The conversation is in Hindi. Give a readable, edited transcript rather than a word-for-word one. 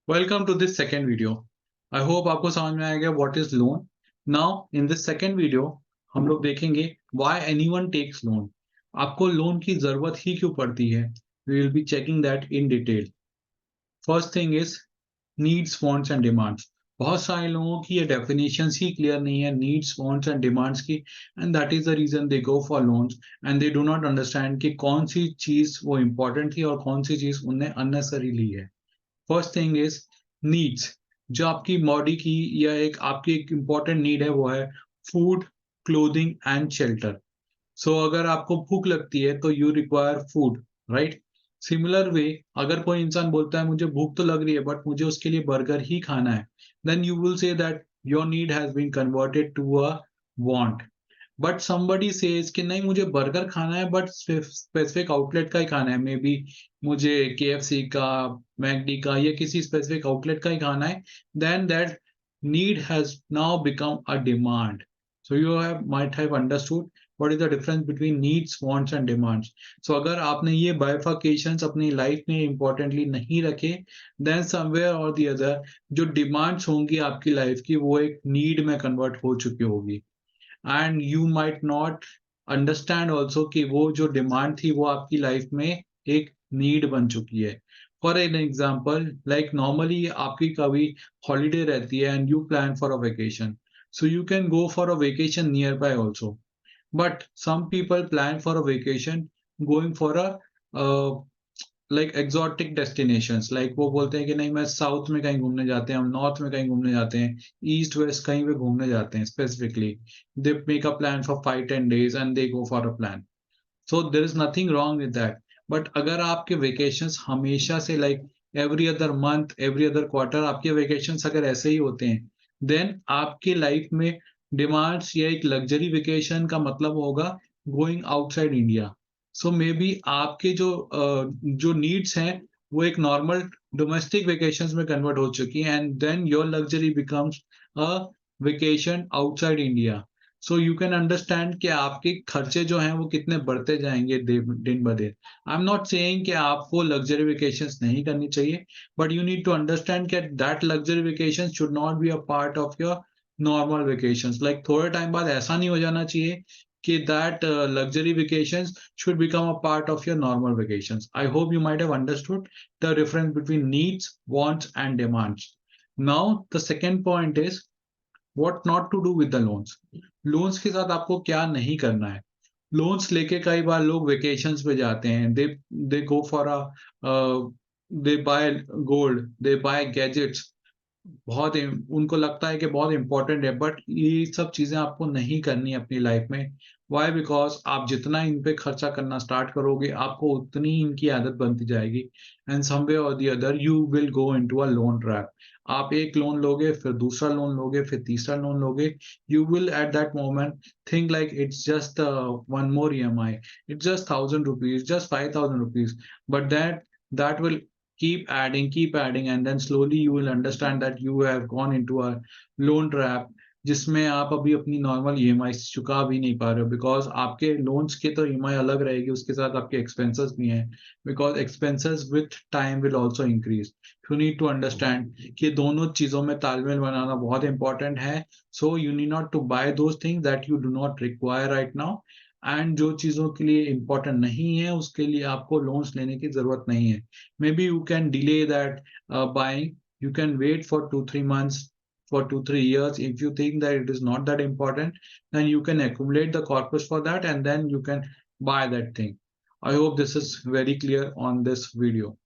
Welcome to this second video. I hope आपको समझ में आएगा what is loan. Now in this second video हम लोग देखेंगे why anyone takes loan. आपको लोन की जरूरत ही क्यों पड़ती है? We will be checking that in detail. First thing is needs, wants and demands. बहुत सारे लोगों की ये definitions ही clear नहीं है needs, wants and demands की, and that is the reason they go for loans and they do not understand कि कौन सी चीज वो important थी और कौन सी चीज उन्हें unnecessary ली है. First thing is needs. जो आपकी बॉडी की या एक आपकी एक इम्पॉर्टेंट नीड है वो है फूड, क्लोथिंग एंड शेल्टर. सो अगर आपको भूख लगती है तो you require food, right? Similar way, अगर कोई इंसान बोलता है मुझे भूख तो लग रही है बट मुझे उसके लिए बर्गर ही खाना है, then you will say that your need has been converted to a want. But somebody says कि नहीं मुझे बर्गर खाना है बट स्पेसिफिक आउटलेट का ही खाना है, मे बी मुझे केएफसी का, मैकडी का या किसी स्पेसिफिक आउटलेट का ही खाना है, then that need has now become a demand. So you have might have understood what is the difference between needs, wants and demands. So अगर आपने ये बाइफर्केशंस अपनी लाइफ में इंपॉर्टेंटली नहीं रखे, देन समवेयर और द अदर जो डिमांड्स होंगी आपकी लाइफ की वो एक नीड में कन्वर्ट हो चुकी होगी. And you might not understand also कि वो जो डिमांड थी वो आपकी लाइफ में एक नीड बन चुकी है. For an example, like normally आपकी कभी हॉलीडे रहती है and you plan for a vacation, so you can go for a vacation nearby also. But some people plan for a vacation going for a like exotic destinations, like वो बोलते हैं कि नहीं मैं साउथ में कहीं घूमने जाते हैं, हम नॉर्थ में कहीं घूमने जाते हैं, ईस्ट वेस्ट कहीं पे घूमने जाते हैं specifically. They make a plan for 5-10 days and they go for a plan. So there is nothing wrong with that. But अगर आपके वेकेशंस हमेशा से like every other month, every other quarter आपके वेकेशंस अगर ऐसे ही होते हैं, देन आपकी लाइफ में डिमांड्स या एक लग्जरी वेकेशन का मतलब होगा going outside India. So maybe आपके जो नीड्स हैं वो एक नॉर्मल डोमेस्टिक वेकेशंस में कन्वर्ट हो चुकी हैं and then your luxury becomes a vacation outside India. So you can understand कि आपके खर्चे जो हैं वो कितने बढ़ते जाएंगे दिन ब दिन. आई एम नॉट सेइंग कि आपको लग्जरी वेकेशंस नहीं करनी चाहिए, but you need to understand कि that luxury vacation should not be a part of your normal vacations. Like थोड़े टाइम बाद ऐसा नहीं हो जाना चाहिए कि that luxury vacations should become a part of your normal vacations. I hope you might have understood the difference between needs, wants and demands. Now the second point is what not to do with the loans. Loans के साथ आपको क्या नहीं करना है. लोन्स लेके कई बार लोग वेकेशंस पे जाते हैं, they go for a they buy gold, they buy gadgets. उनको लगता है कि बहुत इंपॉर्टेंट है, बट ये सब चीजें आपको नहीं करनी है अपनी लाइफ में. वाई? बिकॉज आप जितना इन पे खर्चा करना स्टार्ट करोगे आपको उतनी ही इनकी आदत बनती जाएगी एंड समवे और the other you will go into a loan trap. आप एक लोन लोगे, फिर दूसरा लोन लोगे, फिर तीसरा लोन लोगे. You will at that moment think like it's just one more EMI, it's just 1,000 rupees, just 5,000 rupees. But that will keep adding, and then slowly you will understand that you have gone into a loan trap जिसमें आप अभी अपनी नॉर्मल EMI चुका भी नहीं पा रहे हो, बिकॉज आपके लोन्स के तो EMI अलग रहेगी, उसके साथ आपके एक्सपेंसेस भी हैं, because expenses with time will also increase. You need to understand कि दोनों चीजों में तालमेल बनाना बहुत इंपॉर्टेंट है. So you need not to buy those things that you do not require right now, and जो चीजों के लिए इम्पोर्टेंट नहीं है उसके लिए आपको लोन्स लेने की जरूरत नहीं है. Maybe you can delay that buying. You can wait for 2-3 months, for 2-3 years. If you think that it is not that important, then you can accumulate the corpus for that and then you can buy that thing. I hope this is very clear on this video.